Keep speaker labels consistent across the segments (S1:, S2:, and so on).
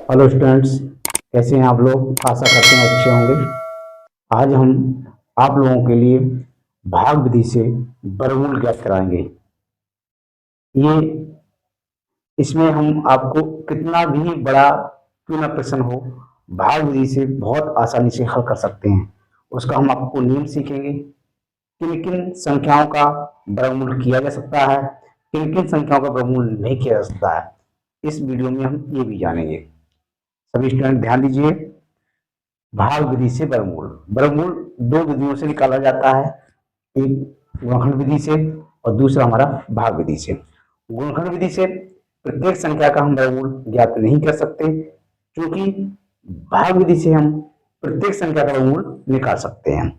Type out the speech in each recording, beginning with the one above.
S1: Hello students, कैसे हैं आप लोग। आशा करते हैं अच्छे होंगे। आज हम आप लोगों के लिए भाग विधि से वर्गमूल ज्ञात कराएंगे। ये इसमें हम आपको कितना भी बड़ा क्यों ना प्रश्न हो, भाग विधि से बहुत आसानी से हल कर सकते हैं। उसका हम आपको नियम सीखेंगे, किन किन संख्याओं का वर्गमूल किया जा सकता है, किन किन संख्याओं का वर्गमूल नहीं किया जा सकता है। इस वीडियो में हम ये भी जानेंगे। सभी स्टूडेंट ध्यान दीजिए। भाग विधि से वर्गमूल वर्गमूल दो विधियों से निकाला जाता है, एक गुणनखंड विधि से और दूसरा हमारा भाग विधि से। गुणनखंड विधि से प्रत्येक संख्या का हम वर्गमूल ज्ञात नहीं कर सकते, क्योंकि भाग विधि से हम प्रत्येक संख्या का वर्गमूल निकाल सकते हैं।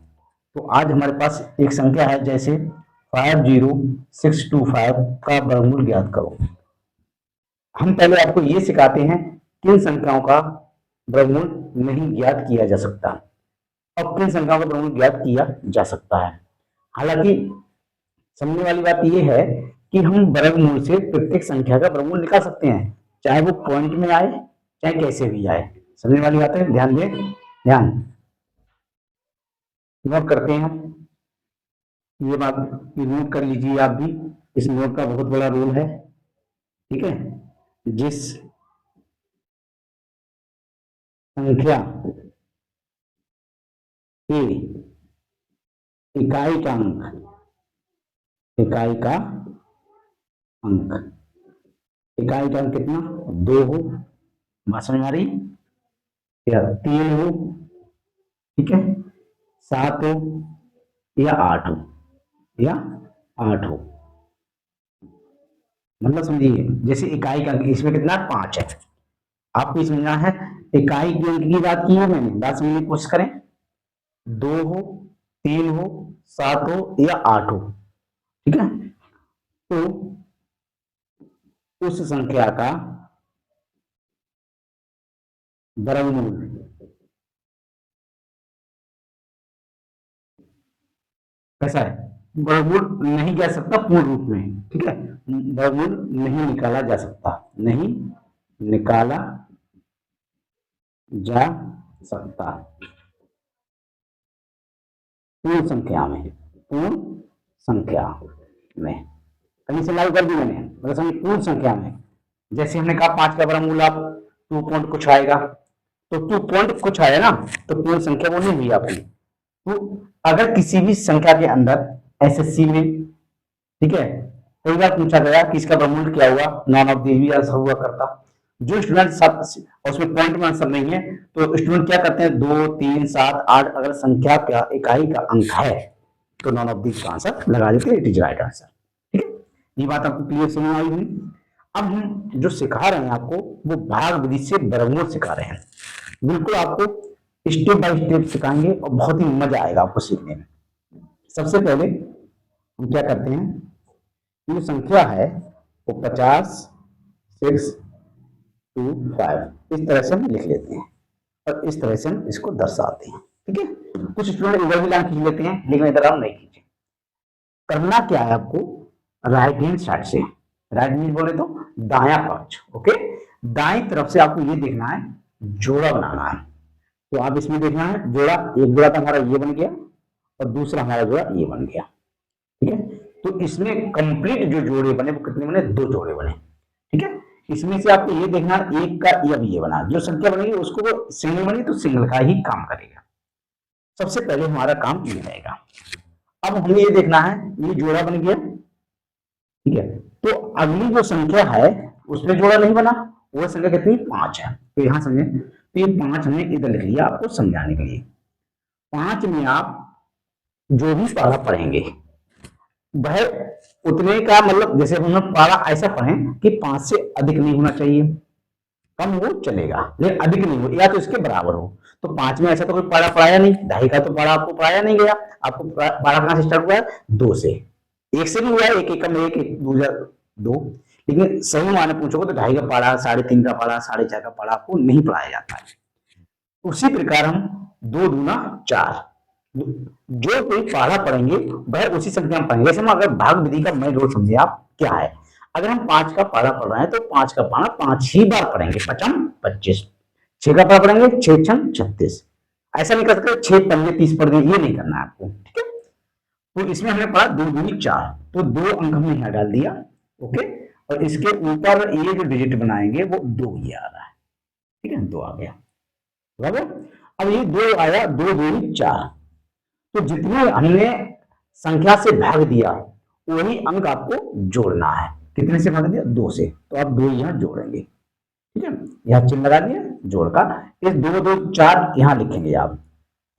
S1: तो आज हमारे पास एक संख्या है, जैसे 50625 का वर्गमूल ज्ञात करो। हम पहले आपको ये सिखाते हैं किन संख्याओं का वर्गमूल नहीं ज्ञात किया जा सकता और किन संख्याओं का वर्गमूल ज्ञात किया जा सकता है। हालांकि समझने वाली बात यह है कि हम वर्गमूल से प्रत्येक संख्या का वर्गमूल निकाल सकते हैं, चाहे वो पॉइंट में आए चाहे कैसे भी आए। समझने वाली बात है, ध्यान दें। ध्यान नोट करते हैं हम ये बात, नोट कर लीजिए आप भी। इस नोट का बहुत बड़ा रोल है, ठीक है। जिस संख्या के इकाई का अंक इकाई का अंक इकाई का अंक कितना, 2 हो, बात समझ में आ रही, या 3 हो, ठीक है, 7 हो, या 8 हो, या 8 हो। मतलब समझिए, जैसे इकाई का अंक इसमें कितना, 5 है। आपको समझना है इकाई के अंक की बात की है मैंने, बात समझने की कोशिश करें। 2 हो, 3 हो, 7 हो, या 8 हो, ठीक है। तो उस संख्या का वर्गमूल कैसा है, वर्गमूल नहीं जा सकता पूर्ण रूप में, ठीक है। वर्गमूल नहीं निकाला जा सकता, नहीं निकाला जा सकता पूर्ण संख्या में, पूर्ण संख्या में कहीं से लागू कर दी मैंने, मतलब समझिए पूर्ण संख्या में। जैसे हमने कहा 5 का वर्गमूल आप 2 पॉइंट कुछ आएगा, तो 2 पॉइंट कुछ आया ना, तो पूर्ण संख्या वो नहीं हुई आपकी। तो अगर किसी भी संख्या के अंदर एसएससी में, ठीक है, कई बार पूछा गया कि इसका वर्गमूल क्या हुआ, नॉन ऑफ दिस भी आंसर हुआ करता। जो स्टूडेंट और उसमें पॉइंट में आंसर नहीं है, तो स्टूडेंट क्या करते हैं, 2 3 7 8 अगर संख्या का इकाई का अंक है तो नॉन ऑफ दिस का आंसर लगा देते हैं, इट इज राइट आंसर, ठीक है। ये बात आपको क्लियर समझ आई हुई। अब हम जो सिखा रहे हैं आपको, वो भाग विधि से वर्गमूल सिखा रहे हैं। बिल्कुल आपको स्टेप बाय स्टेप सिखाएंगे और बहुत ही मजा आएगा आपको सीखने में। सबसे पहले हम क्या करते हैं, जो संख्या है वो 50 6 2 5 इस तरह से हम लिख लेते हैं और इस तरह से हम इसको दर्शाते हैं, ठीक है। कुछ स्टूडेंट इधर भी लाइन खींच लेते हैं, लेकिन इधर आप नहीं खींचे। करना क्या है आपको, राइट हैंड साइड से, राइट हैंड बोले तो दाया पक्ष, ओके। दाई तरफ से आपको ये देखना है, जोड़ा बनाना है। तो आप इसमें देखना है जोड़ा, एक जोड़ा तो हमारा ये बन गया और दूसरा हमारा जोड़ा ये बन गया, ठीक है। तो इसमें कंप्लीट जो जोड़े बने वो कितने बने, 2 जोड़े बने, ठीक है। इसमें से आपको ये देखना एक का अब ये बना, जो संख्या बनेगी उसको वो सिंगल बनी तो सिंगल का ही काम करेगा। सबसे पहले हमारा काम ये रहेगा। अब हमें ये देखना है ये जोड़ा बन गया, ठीक है। तो अगली जो संख्या है उसमें जोड़ा नहीं बना, वो संख्या कितनी, 5 है। तो यहां समझे, तो ये 5 हमने इधर लिख लिया आपको समझाने के लिए। 5 में आप जो भी पारा पढ़ेंगे वह उतने का, मतलब जैसे हम लोग पारा ऐसा पढ़ें कि 5 से अधिक नहीं होना चाहिए, कम हो चलेगा लेकिन अधिक नहीं हो, या तो इसके बराबर हो। तो 5 में ऐसा तो कोई पारा पढ़ाया नहीं, ढाई का तो पारा आपको पढ़ाया नहीं गया। आपको पारा कहां से स्टार्ट हुआ है, 2 से, 1 से भी हुआ है, एक एक में 1 1 दूसरा 2। लेकिन सही माने पूछोगे तो ढाई का पारा, 3.5 का पारा, 4.5 का पारा आपको नहीं पढ़ाया जाता है। उसी प्रकार हम 2 दूना 4, जो कोई पारा पढ़ेंगे वह उसी संख्या में पढ़ेंगे। जैसे हम अगर भाग विधि का मैं रोल समझे आप क्या है, अगर हम 5 का पारा पढ़ रहे हैं तो 5 का पारा 5 ही बार पढ़ेंगे, 5 25, 6 का पारा पढ़ेंगे, 6 छंग 36। ऐसा नहीं कर सकते 6 पंजे 30 पढ़ दें, ये नहीं करना है आपको, ठीक है। तो इसमें हमने पढ़ा 2 दूनी 4, तो 2 अंक हमने यहाँ डाल दिया, ओके। और इसके ऊपर ये जो डिजिट बनाएंगे वो 2 ये आ रहा है, ठीक है, 2 आ गया, बराबर। अब ये 2 आया, 2 दूनी 4, तो जितने हमने संख्या से भाग दिया वही अंक आपको जोड़ना है। कितने से भाग दिया? 2 से, तो आप 2 यहाँ जोड़ेंगे, ठीक है। यहाँ चिन्ह लगा दिया जोड़ का, इस 2 2 4 यहाँ लिखेंगे आप,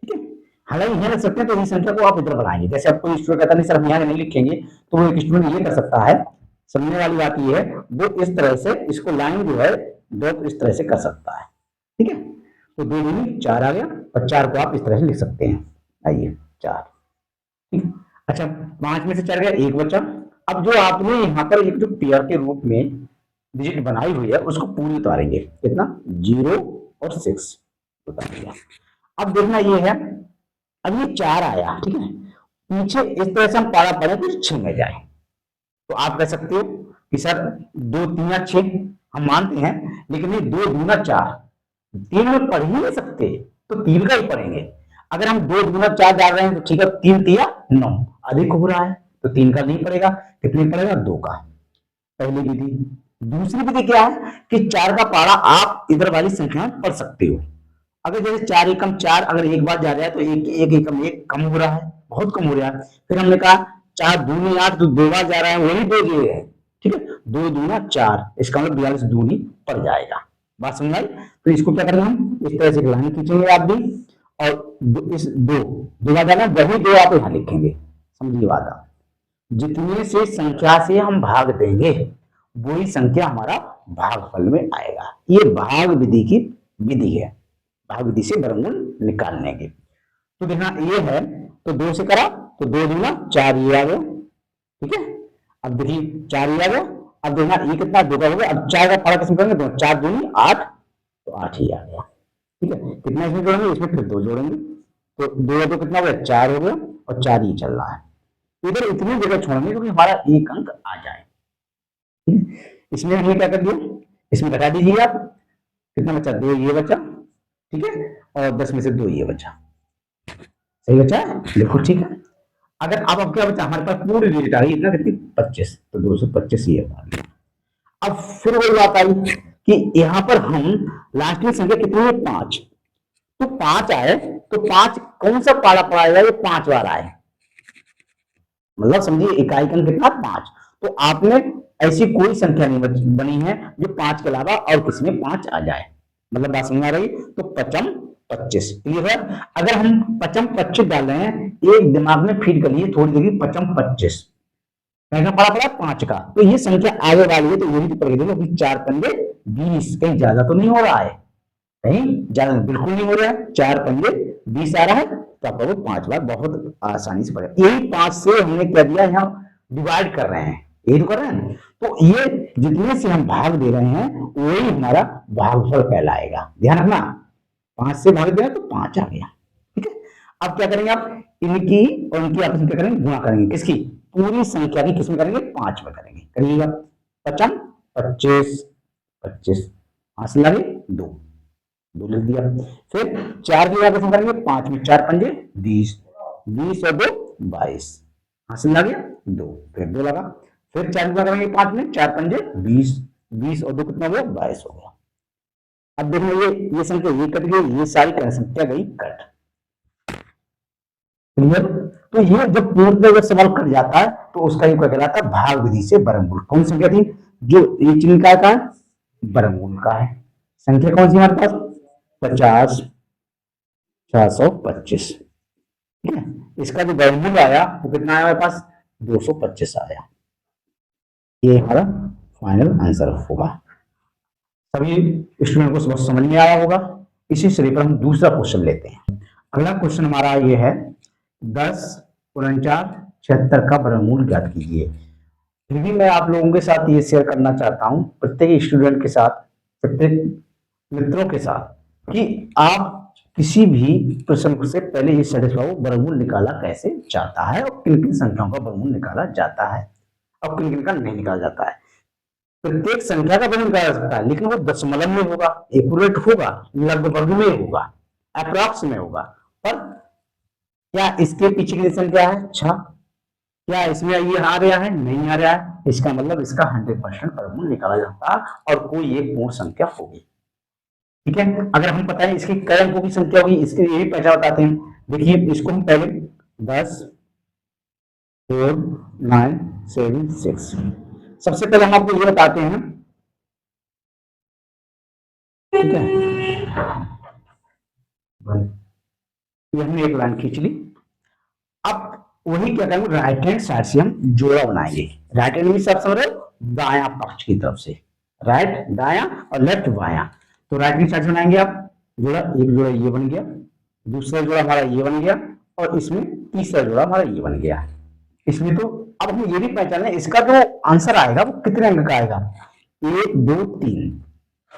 S1: ठीक है। हालांकि यहाँ लिख सकते हैं, तो इस संख्या को आप इधर बढ़ाएंगे। जैसे आपको स्टूडेंट कहता नहीं सर हम यहाँ नहीं लिखेंगे, तो वो एक स्टूडेंट ये कर सकता है, समझने वाली बात ये है, वो इस तरह से इसको लाइन जो है ड्रॉप इस तरह से कर सकता है, ठीक है। तो 2 दूनी 4 आ गया, और 4 को आप इस तरह से लिख सकते हैं, आइए 4, ठीक है। अच्छा 5 में से 4 गया, 1 बचा। अब जो आपने यहाँ पर एक जो पेयर के रूप में डिजिट बनाई हुई है उसको पूरी उतारेंगे, कितना? 0 और 6 उतार दिया। अब देखना ये है, अब ये 4 आया, ठीक है, पीछे इस तरह से हम पारा पड़े तो 6 में जाए, तो आप कह सकते हो कि सर 2 3 6 हम मानते हैं, लेकिन ये 2 दूना 4, 3 में पढ़ ही नहीं सकते, तो 3 का ही पढ़ेंगे। अगर हम 2 दूना 4 डाल रहे हैं तो ठीक है, 3 तिया 9 अधिक हो रहा है, तो 3 का नहीं पड़ेगा, कितने पड़ेगा? 2 का। पहली विधि। दूसरी विधि क्या है कि 4 का पारा आप इधर वाली संख्या में पढ़ सकते हो। अगर जैसे 4 एकम 4 अगर एक बार जा रहा है तो एक एकम एक कम हो रहा है, बहुत कम हो रहा है। फिर हमने कहा 4 दूनी 8, तो 2 बार जा रहा है, वही 2 ये है, ठीक है। 2 दूना 4, इसका मतलब 42 दूनी पड़ जाएगा। बात समझ आई? तो इसको क्या करेंगे हम, इस तरह से लाइन खींचेंगे आप भी, और इस 2 बार जाना, वही 2 आप यहाँ लिखेंगे, समझिए बात आप। जितने से संख्या से हम भाग देंगे वही संख्या हमारा भागफल में आएगा। ये भाग विधि की विधि है, भाग विधि से वर्गमूल निकालने की। तो देखना ये है, तो 2 से करा तो 2 दूना 4 ये आ गया, ठीक है। अब देखिए 4 ये आ गया, अब देखना ये कितना 2 का हो गया। अब 4 का पारा किसमें करेंगे? 4 दूनी 8, तो 8 ही आ गया, ठीक है। कितना इसमें जोड़ेंगे? इसमें फिर 2 जोड़ेंगे, तो 2 2 कितना हो गया? 4 हो गया, और 4 ही चल रहा है। इधर इतनी जगह छोड़ेंगे क्योंकि हमारा एक अंक आ जाए, ठीक है। इसमें हमने क्या कर दिया, इसमें घटा दीजिए आप, कितना बचा? 2 ये बचा, ठीक है, और 10 में से 2 ये बचा, सही बचा है, देखो ठीक है। अगर अब क्या बचा हमारे पास? पूरी डिजिट आ गई, इतना कितनी? 25, तो 225 ये आ गया। अब फिर वही बात आई कि यहां पर हम लास्ट में संख्या कितनी है? 5, तो 5 आए, तो 5 कौन सा पारा पड़ाएगा? ये 5 बार आए, मतलब समझिए इकाई का कितना? 5। तो आपने ऐसी कोई संख्या नहीं बनी है जो 5 के अलावा और किसी में 5 आ जाए, मतलब बात समझ आ रही? तो 55 25 क्लियर है। अगर हम 55 25 डाल रहे हैं, एक दिमाग में फीड कर लिए थोड़ी देर, 55 25 पड़ा पड़ा 5 का, तो ये संख्या आगे वाली है, तो यही तो पड़ेगी। देखो 4 पंजे 20, कहीं ज्यादा तो नहीं हो रहा है, कहीं ज्यादा बिल्कुल नहीं हो रहा है, 4 पंजे 20 आ रहा है, तो आपको वो 5 बार बहुत आसानी से पड़ेगा। यही 5 से हमने क्या दिया, यहाँ डिवाइड कर रहे हैं, यही तो कर रहे हैं, तो ये जितने से हम भाग दे रहे हैं वही हमारा भागफल कहलाएगा, ध्यान रखना। 5 से भाग दिया तो 5 आ गया, ठीक है। अब क्या करेंगे आप, इनकी और इनकी आपस में क्या करेंगे? गुणा करेंगे, किसकी? पूरी संख्या की। किसमें करेंगे? 5 में करेंगे, करिएगा। 55 25 25, हासिल लगे 2 लिख दिया। फिर 4 की आपस में करेंगे, 5 में 4 पंजे 20, 20 और 2 22, हासिल लगे 2, फिर 2 लगा। फिर 4 गुना करेंगे 5 में, 4 पंजे 20, 20 और 2 कितना हो गया? 22 हो गया। अब देखो ये संख्या ये कट गई, ये सारी संख्या गई कट, क्लियर। तो ये जब पूर्णतः जब सवाल कट जाता है तो उसका ये क्या कहलाता है? भाग विधि से वर्गमूल। कौन संख्या थी जो ये चिन्ह का है? वर्गमूल का है। संख्या कौन सी हमारे पास? 50 425, ठीक है। इसका जो वर्गमूल आया वो कितना आया हमारे पास? 225 आया। ये हमारा फाइनल आंसर होगा। सभी स्टूडेंट को समझ में आया होगा। इसी श्रेणी पर हम दूसरा क्वेश्चन लेते हैं। अगला क्वेश्चन हमारा ये है 10 49 76 का वर्गमूल ज्ञात कीजिए। फिर भी मैं आप लोगों के साथ ये शेयर करना चाहता हूं, प्रत्येक स्टूडेंट के साथ, प्रत्येक मित्रों के साथ, कि आप किसी भी प्रश्न से पहले ये सेटिस्फाई वर्गमूल निकाला कैसे जाता है और किन किन संख्याओं का वर्गमूल निकाला जाता है और किन किन का नहीं निकाला जाता है। प्रत्येक संख्या का वर्णन करा जा सकता है, लेकिन वो दशमलव में होगा, एक्यूरेट होगा, लगभग में होगा, अप्रॉक्स में होगा। पर क्या इसके पीछे की निशान क्या है? 6। क्या इसमें ये आ रहा है? नहीं आ रहा है। इसका मतलब इसका 100% वर्गमूल निकाला जाता और कोई एक पूर्ण संख्या होगी। ठीक है, अगर हम पता है इसकी कई अंकों की संख्या होगी, इसके लिए भी पहचान बताते हैं। देखिए इसको हम पहले 10, 4, 9, 7, 6, सबसे पहले हम आपको ये बताते हैं। ठीक है, ये हमने एक लाइन खींच ली। अब वही क्या करेंगे, राइट हैंड साइड से हम जोड़ा बनाएंगे। राइट हैंड में सब समझ दाया पक्ष की तरफ से, राइट दाया और लेफ्ट बाया। तो राइट हैंड साइड से बनाएंगे आप जोड़ा। एक जोड़ा ये बन गया, दूसरा जोड़ा हमारा ये बन गया, और इसमें तीसरा जोड़ा हमारा ये बन गया। इसमें तो अब हमें ये भी पहचानना है इसका जो आंसर आएगा वो कितने अंक का आएगा। 1, 2, 3।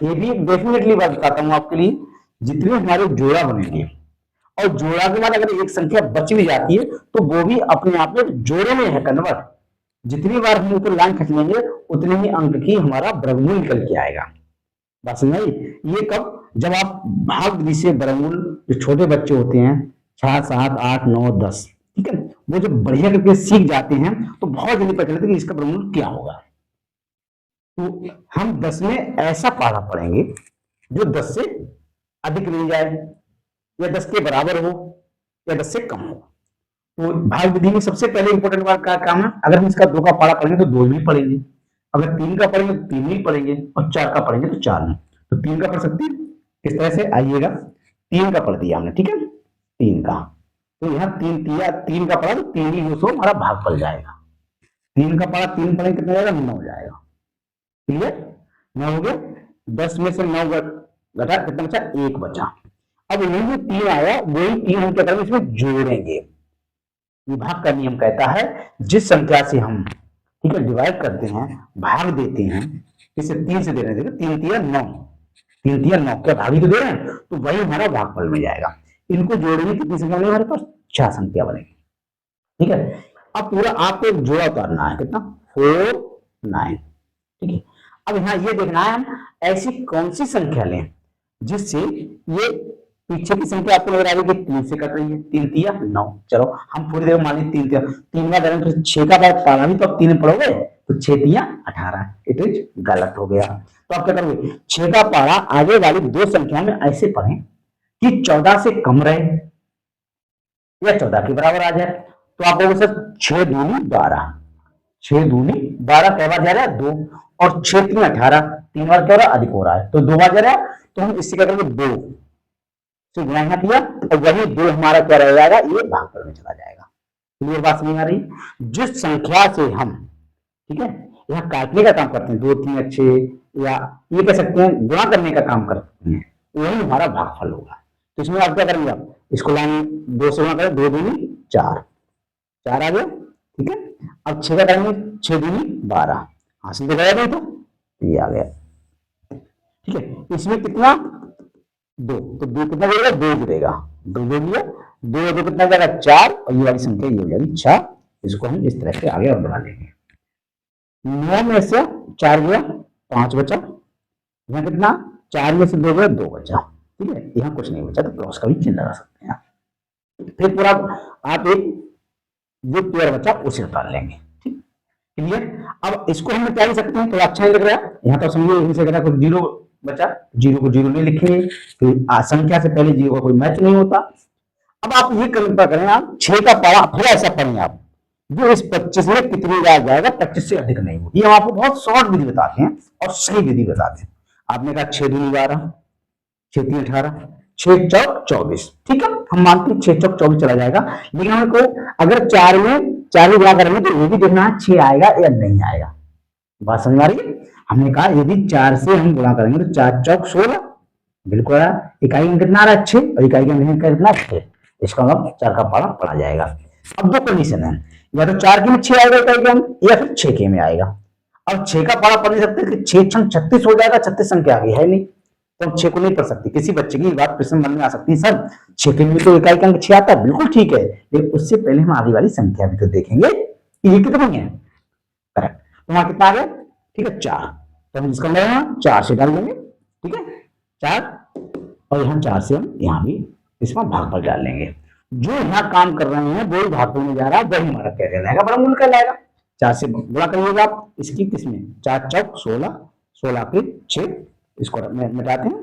S1: ये भी डेफिनेटली बात बताता हूं आपके लिए, जितने हमारे जोड़ा बनेंगे और जोड़ा के बाद अगर एक संख्या बच भी जाती है तो वो भी अपने आप में जोड़े में है कन्वर्ट। जितनी बार हम ऊपर लाइन खींच लेंगे उतने ही अंक की हमारा वर्गमूल निकल के आएगा। बात समझ आई? ये कब? जब आप भाग विधि से वर्गमूल, जो छोटे बच्चे होते हैं 6, 7, 8, 9, 10, ठीक है, वो जब बढ़िया करके सीख जाते हैं तो बहुत जल्दी पता चलता है कि इसका वर्गमूल क्या होगा। तो हम 10 में ऐसा पारा पढ़ेंगे जो 10 से अधिक नहीं जाए, या 10 के बराबर हो, या 10 से कम हो। तो भाग विधि में सबसे पहले इंपॉर्टेंट बात का काम है, अगर हम इसका 2 का पारा पढ़ेंगे तो 2 में पढ़ेंगे, अगर 3 का पढ़ेंगे तो 3 में पढ़ेंगे, और 4 का पढ़ेंगे तो 4 में। तो 3 का पढ़ सकते हैं किस तरह से, आइएगा 3 का पढ़ दिया हमने, ठीक है, 3 का। तो यहाँ 3 का पढ़ा तो 3 ही सो हमारा भाग पड़ जाएगा। 3 का पढ़ा 3 पढ़ेंगे कितना जाएगा, 9 हो जाएगा। क्लियर? 9 हो गया। 10 में से 9 घटा कितना बचा, 1 बचा। अब यही जो 3 आया वही 3 हम क्या करेंगे, इसमें जोड़ेंगे। विभाग का नियम कहता है जिस संख्या से हम, ठीक है, डिवाइड करते हैं, भाग देते हैं, इसे 3 से दे रहे हैं, 3 3 9, 3 3 9, क्या भागी तो दे रहे हैं, तो वही हमारा भागफल में जाएगा। इनको जोड़ेंगे कितनी संख्या बनेगी हमारे पास, 6 संख्या बनेगी। ठीक है, अब पूरा आपको एक जोड़ा उतारना है, कितना, 4, 9। ठीक है, अब यहाँ ये देखना है हम ऐसी कौन सी संख्या लें जिससे ये पीछे की संख्या आपको नजर आ रही है 3 से कट रही है, 3 3 9। चलो हम थोड़ी देर मान ली 3 3 का करें तो 6 का पारा भी तो आप 3 में पढ़ोगे, तो 6 3 18। इट इज गलत हो गया। तो आप क्या करोगे, 6 का पारा आगे वाली 2 संख्या में ऐसे पढ़ें कि 14 से कम रहे या 14 के बराबर आ जाए। तो आप लोगों से 6 दूनी 12, 6 दूनी 12 कई बार जा रहा है 2, और 6 3 18, 3 बार क्या हो रहा है, अधिक हो रहा है, तो 2 बार जा रहा है। तो हम इससे क्या करेंगे, 2 से गुणा यहाँ किया, और वही 2 हमारा क्या रह जाएगा, ये भागफल में चला जाएगा। क्लियर बात समझ आ रही? जिस संख्या से हम, ठीक है, यहाँ काटने का काम करते हैं, 2 3 अच्छे, या ये कह सकते हैं गुणा करने का काम करते हैं, वही हमारा भागफल होगा। तो इसमें आप क्या करेंगे, आप इसको लाइन 2 से गुणा करें, 2 दूनी 4, 4 आ गया। ठीक है, अब 6 का करेंगे, 6 दूनी 12, हासिल तो गया नहीं, तो ये आ गया। ठीक है, इसमें कितना, 2, तो 2 कितना जुड़ेगा, 2 जुड़ेगा, 2 जोड़ लिया, 2 2 कितना जाएगा, 4, और ये वाली संख्या ये हो जाएगी 6। इसको हम इस तरह से आगे और बढ़ा लेंगे। 9 में से 4 गया, 5 बचा, यहाँ कितना, 4 में से 2 गया, 2 बचा। ठीक है, यहाँ कुछ नहीं बचा, तो क्रॉस का भी चिन्ह लगा सकते हैं। फिर पूरा आप एक जो पेयर बचा उसे उतार लेंगे। ठीक, क्लियर? अब इसको हम क्या लिख सकते हैं, तो अच्छा नहीं लग रहा है, यहाँ तो समझिए इनसे कहना कुछ 0 बचा, 0 को 0 नहीं लिखेंगे, तो संख्या से पहले 0 का कोई मैच नहीं होता। अब आप ये कल्पना करें, आप 6 का पारा थोड़ा ऐसा पढ़ें आप, जो इस 25 में कितनी बार जाएगा, 25 से अधिक नहीं होगी। हम आपको बहुत शॉर्ट विधि बताते हैं और सही विधि बताते हैं। आपने कहा 6 दूनी 12, 6 3 18, 6 चौक 24। ठीक है, हम मानते हैं 6 चौक 24 चला जाएगा, लेकिन हमको अगर 4 में 4 गुणा करेंगे तो ये भी देखना है 6 आएगा या नहीं आएगा। बात समझ आ रही है? हमने कहा यदि 4 से हम गुणा करेंगे तो 4 चौक 16, बिल्कुल आ रहा। इकाई में कितना आ रहा है, 6, और इकाई में कितना, 6। इसका मतलब 4 का पारा पड़ा जाएगा। अब 2 कंडीशन है, या तो 4 के में 6 आएगा इकाई के में, या फिर 6 के में आएगा। अब 6 का पारा पढ़ नहीं सकते कि 6 6 36 हो जाएगा, 36 संख्या आ गई है नहीं, तो हम 6 को नहीं पढ़ सकते। किसी बच्चे की बात प्रश्न मन में आ सकती है, सर 6 के में तो इकाई का अंक 6 आता है, बिल्कुल ठीक है, लेकिन उससे पहले हम आगे वाली संख्या भी तो देखेंगे कि ये कितनी है। करेक्ट, तो वहां कितना आ गया, ठीक है 4। तो हम इसका मतलब 4 से डाल देंगे, ठीक है 4, और यहाँ 4 से हम यहाँ भी इसमें भागफल डाल लेंगे। जो यहाँ काम कर रहे हैं वही भागफल में जा रहा है, वही हमारा क्या कहलाएगा, बराबर कहलाएगा। 4 से गुणा करिएगा आप इसकी किसमें, 4 चौक 16, 16 के 6, इसको मिटाते हैं,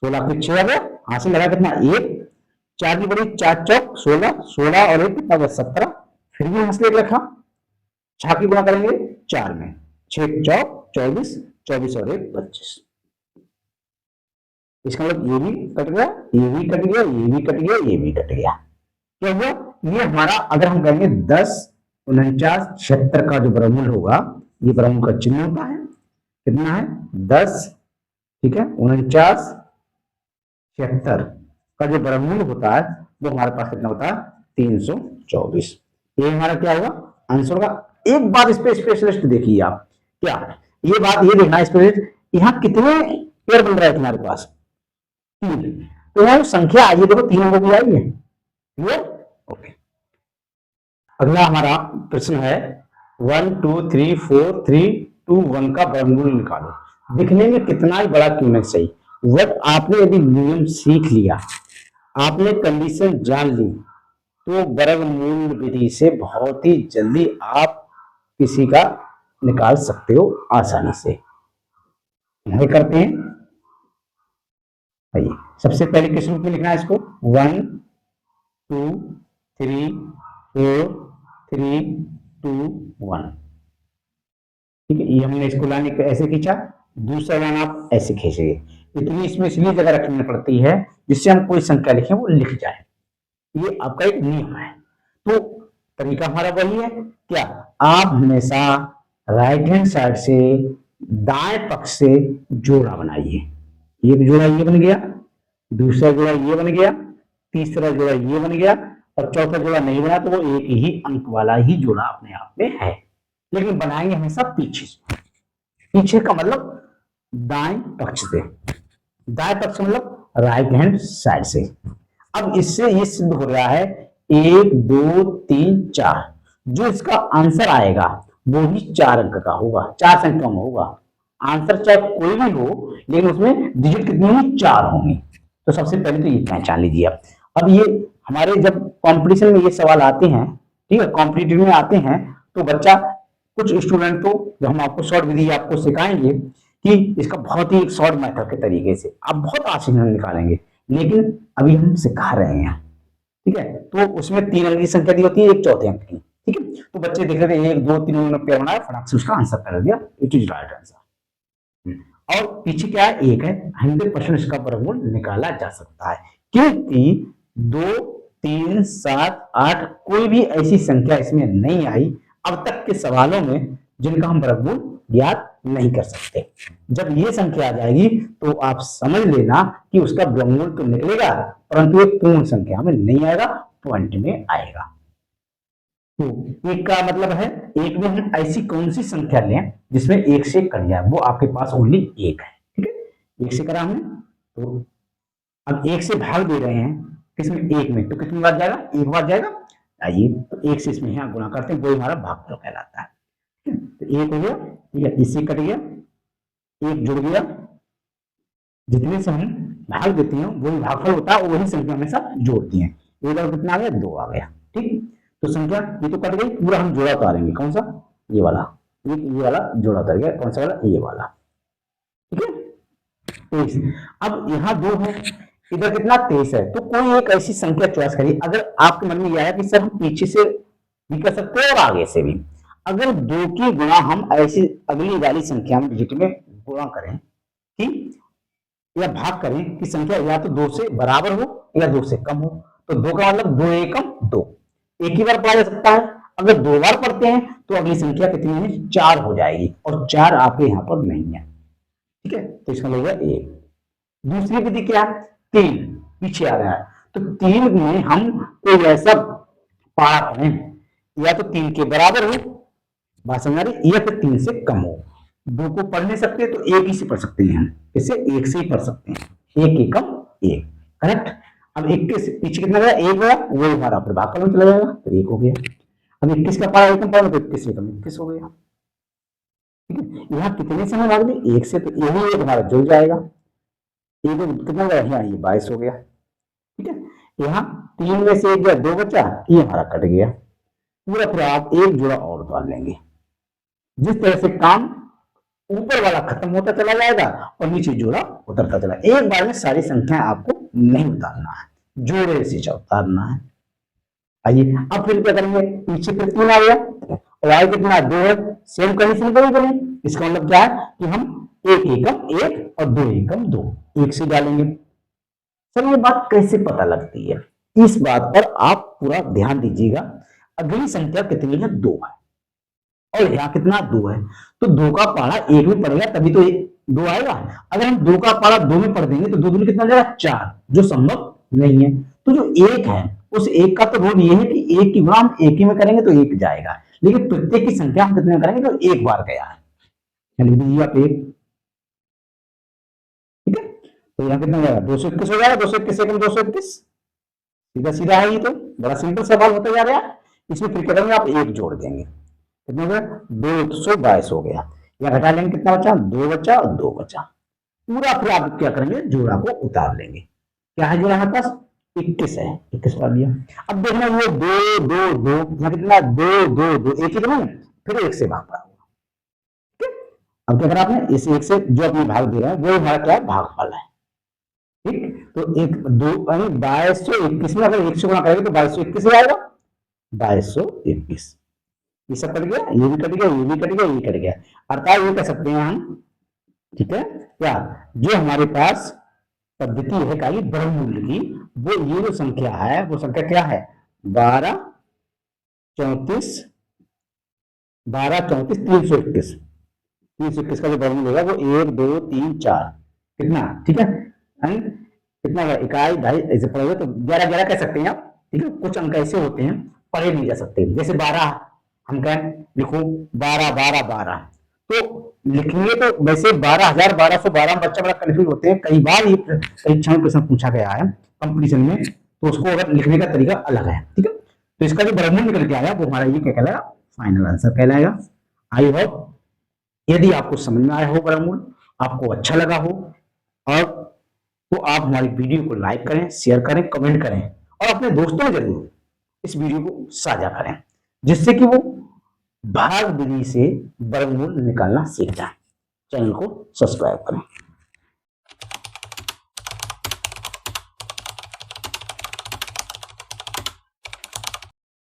S1: 16 के 6 आ गया, हासिल लगा कितना 1, 4 की बड़ी 4 चौक 16, 16 और 1 कितना 17, फिर भी हासिल 1 रखा, 6 की गुणा करेंगे 4 में, 6 चौक 24, 24 और 1 25। इसका मतलब ये भी कट गया, ये भी कट गया, ये भी कट गया, ये भी कट गया। क्या हुआ, ये हमारा अगर हम कहेंगे 10, 49, 76 का जो वर्गमूल होगा, ये वर्गमूल का चिन्ह होता है, कितना है 10, ठीक है 49, 76 का जो वर्गमूल होता है वो हमारे पास कितना होता है 324। ये हमारा क्या होगा आंसर होगा। एक बात इस पे स्पेशलिस्ट देखिए आप, क्या ये बात ये देखना स्पेशलिस्ट, यहाँ कितने पेयर बन रहे थे हमारे पास, 3, तो यहाँ संख्या आई है देखो 3 अंकों की आई है, क्लियर, ओके। अगला हमारा प्रश्न है 1 2 3 4 3 2 1 का वर्गमूल निकालो। दिखने में कितना ही बड़ा क्यों नहीं सही, वट आपने यदि नियम सीख लिया, आपने कंडीशन जान ली, तो वर्गमूल विधि से बहुत ही जल्दी आप किसी का निकाल सकते हो आसानी से। नहीं करते हैं, आइए सबसे पहले किस रूप में लिखना है इसको, 1 2 3 4 3 2 1, ठीक है। ये हमने इसको लाने को ऐसे खींचा, दूसरा लाइन आप ऐसे खींचेंगे, इतनी इसमें इसलिए जगह रखनी पड़ती है जिससे हम कोई संख्या लिखें वो लिख जाए, ये आपका एक नियम है। तो तरीका हमारा वही है, क्या आप हमेशा राइट हैंड साइड से दाएं पक्ष से जोड़ा बनाइए, एक जोड़ा ये बन गया, दूसरा जोड़ा ये बन गया, तीसरा जोड़ा ये बन गया, और चौथा जोड़ा नहीं बना तो वो एक ही अंक वाला ही जोड़ा अपने आप में है, लेकिन बनाएंगे हमेशा पीछे से। पीछे का मतलब दाएं पक्ष से, दाएं पक्ष मतलब राइट हैंड साइड से। अब इससे ये सिद्ध हो रहा है 1 2 3 4, जो इसका आंसर आएगा वो भी 4 अंक का होगा, 4 संख्या में होगा। आंसर चाहे कोई भी हो लेकिन उसमें डिजिट कितनी होंगी 4 होंगी। तो सबसे पहले तो ये पहचान लीजिए आप। अब ये हमारे जब कंपटीशन में ये सवाल आते हैं, ठीक है कॉम्पिटिटिव में आते हैं, तो बच्चा कुछ स्टूडेंट तो जो हम आपको शॉर्ट विधि आपको सिखाएंगे कि इसका बहुत ही शॉर्ट मेथड के तरीके से आप बहुत आसानी निकालेंगे, लेकिन अभी हम सिखा रहे हैं, ठीक है। तो उसमें 3 अंक की संख्या दी होती है, एक चौथे अंक की, ठीक है। तो बच्चे देख रहे थे 1 2 3 उन्होंने पेयर बनाया, फटाक से उसका आंसर कर दिया, इट इज राइट आंसर। और पीछे क्या है 1 है, 100% इसका वर्गमूल निकाला जा सकता है, क्योंकि 2 3 7 8 कोई भी ऐसी संख्या इसमें नहीं आई अब तक के सवालों में जिनका हम वर्गमूल ज्ञात नहीं कर सकते। जब ये संख्या आ जाएगी तो आप समझ लेना कि उसका वर्गमूल तो निकलेगा, परंतु एक पूर्ण संख्या में नहीं आएगा, पॉइंट में आएगा। तो एक का मतलब है एक में हम ऐसी कौन सी संख्या लें जिसमें 1 से कट जाए, वो आपके पास ओनली 1 है, ठीक है 1 से करा हमने, तो अब 1 से भाग दे रहे हैं किसमें 1 में, तो कितनी बार जाएगा 1 बार जाएगा। आइए तो 1 से इसमें यहाँ गुणा करते हैं, वही हमारा भागफल कहलाता है। तो 1 हो गया, ठीक है इससे कट गया, 1 जुड़ गया, जितने से हम भाग देते हैं वही भागफल होता है, वही संख्या हमेशा जोड़ती है। 1 और कितना आ गया 2 आ गया, ठीक। तो संख्या ये तो कट गई, पूरा हम जोड़ा उतारेंगे, कौन सा ये वाला, ये वाला जोड़ा उतर गया, कौन सा वाला ये वाला, ठीक है। 23, अब यहाँ 2 है, इधर कितना 23 है, तो कोई एक ऐसी संख्या चॉइस करिए। अगर आपके मन में यह है कि सर हम पीछे से भी कर सकते हैं और आगे से भी, अगर 2 की गुणा हम ऐसी अगली वाली संख्या में डिजिट में गुणा करें कि या भाग करें कि संख्या या तो 2 से बराबर हो या 2 से कम हो, तो 2 का मतलब 2 एकम 2, एक ही बार पढ़ा जा सकता है। अगर 2 बार पढ़ते हैं तो अगली संख्या कितनी है 4 हो जाएगी, और 4 आपके यहाँ पर नहीं है, ठीक है। तो इसका मतलब 1। दूसरी विधि क्या है 3 पीछे आ रहा है, तो 3 में हम कोई ऐसा पारा पढ़ें या तो 3 के बराबर हो, बात समझ आ रही, या फिर 3 से कम हो। 2 को पढ़ नहीं सकते तो 1 ही से पढ़ सकते हैं, इसे 1 से ही पढ़ सकते हैं, 1 एकम 1, करेक्ट। अब 21 पीछे कितना गया 1 गया, वो हमारा अपने भागफल में चला जाएगा, तो 1 हो गया। अब 21 का पारा एकम पारा तो 21 एकम 21 हो गया, ठीक है। यहाँ कितने से भाग दें, 1 से, तो यही एक हमारा जुड़ जाएगा, एक कितना गया यहाँ, ये 22 हो गया। ठीक है, यहाँ 3 में से 1 गया, 2 बचा, ये हमारा कट गया पूरा। फिर आप एक जोड़ा और उतार लेंगे। जिस तरह से काम ऊपर वाला खत्म होता चला जाएगा और नीचे जोड़ा उतरता चला, एक बार में सारी संख्या आपको नहीं उतारना है, जोड़े से उतारना है। आइए अब फिर क्या करेंगे, पीछे फिर 3 आ गया और आगे कितना 2 है, सेम कंडीशन करेंगे। इसका मतलब क्या है कि हम 1 एकम 1 और 2 एकम 2 एक से डालेंगे। सर ये बात कैसे पता लगती है, इस बात पर आप पूरा ध्यान दीजिएगा। अगली संख्या कितनी है, 2 है और यहाँ कितना 2 है, तो 2 का पारा 1 में पड़ेगा तभी तो 2 आएगा। अगर हम 2 का पारा 2 में पढ़ देंगे तो 2 दूनी कितना जाएगा 4, जो संभव नहीं है। तो जो 1 है उस 1 का तो रूल ये है कि 1 की गुणा हम 1 ही में करेंगे तो 1 जाएगा, लेकिन प्रत्येक की संख्या हम कितने में करेंगे तो 1 बार गया है। लिख दीजिए आप 1। ठीक है, तो यहाँ कितना जाएगा 221 हो जाएगा, 221 एकम 221, सीधा सीधा है, ये तो बड़ा सिंपल सवाल होता जा रहा है। इसमें फिर करेंगे आप 1 जोड़ देंगे, कितना हो गया 222 हो गया। या घटा लेंगे, कितना बचा 2 बचा और 2 बचा पूरा। फिर आप क्या करेंगे, जोड़ा को उतार लेंगे। क्या है जोड़ा हमारे पास 21 है, 21 उतार लिया। अब देखना ये 2 2 2 यहाँ कितना 2 2 2 एक ही नहीं, फिर 1 से भाग पड़ा। अब क्या करा आपने, इस 1 से जो अपने भाग दे रहे हैं वो हमारा क्या है, भागफल है। ठीक, तो एक 2221 में अगर 1 से गुणा करेंगे तो 2221 ही आएगा, 2221। ये सब कट गया, ये भी कट गया, ये भी कट गया, ये कट गया। अर्थात ये कह सकते हैं हम, ठीक है क्या, जो हमारे पास पद्धति है का वर्गमूल की, वो ये जो संख्या है वो संख्या क्या है 12 34 12 34 321। 321 का जो वर्गमूल होगा वो 1 2 3 4 कितना, ठीक है कितना इकाई ढाई ऐसे पढ़ोगे तो 11 11 कह सकते हैं आप। ठीक है, कुछ अंक ऐसे होते हैं पढ़े नहीं जा सकते, जैसे 12 हम कहें लिखो 12 12 12, तो लिखेंगे तो वैसे 12,1212 बच्चा बड़ा कंफ्यूज होते हैं। कई बार ये परीक्षा में प्रश्न पूछा गया है कंपटीशन में, तो उसको अगर लिखने का तरीका अलग है। ठीक है, तो इसका जो वर्गमूल निकल के आया वो हमारा ये क्या कहलाएगा, फाइनल आंसर कहलाएगा। आई होप यदि आपको समझ में आया हो वर्गमूल, आपको अच्छा लगा हो, और तो आप हमारी वीडियो को लाइक करें, शेयर करें, कमेंट करें और अपने दोस्तों में जरूर इस वीडियो को साझा करें, जिससे कि वो भाग विधि से वर्गमूल निकालना सीख जाए। चैनल को सब्सक्राइब करें।